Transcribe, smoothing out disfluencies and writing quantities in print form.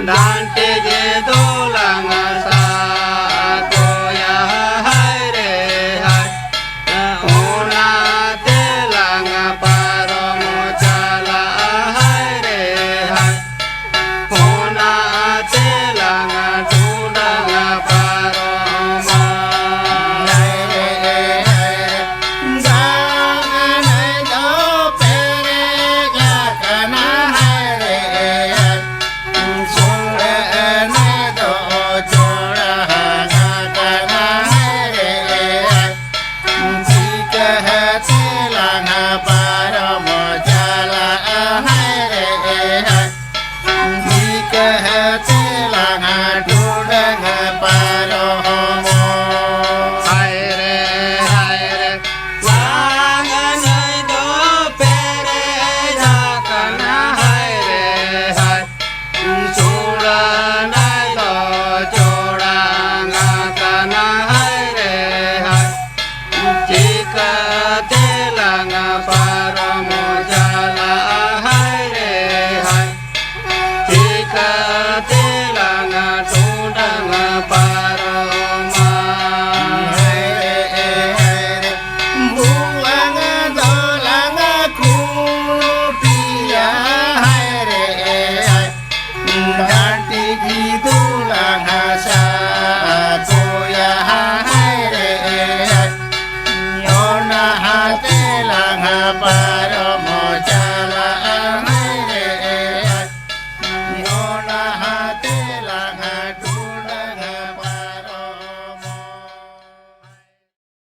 Dante je dolang sa koya hai re hai ona telang paromo chala hai re hai ona telang tunang paromo hai re hai jangan do pere kana hai re hai sore ne do chora kana hai re hai jika telang paromo chala hai re hai jika telang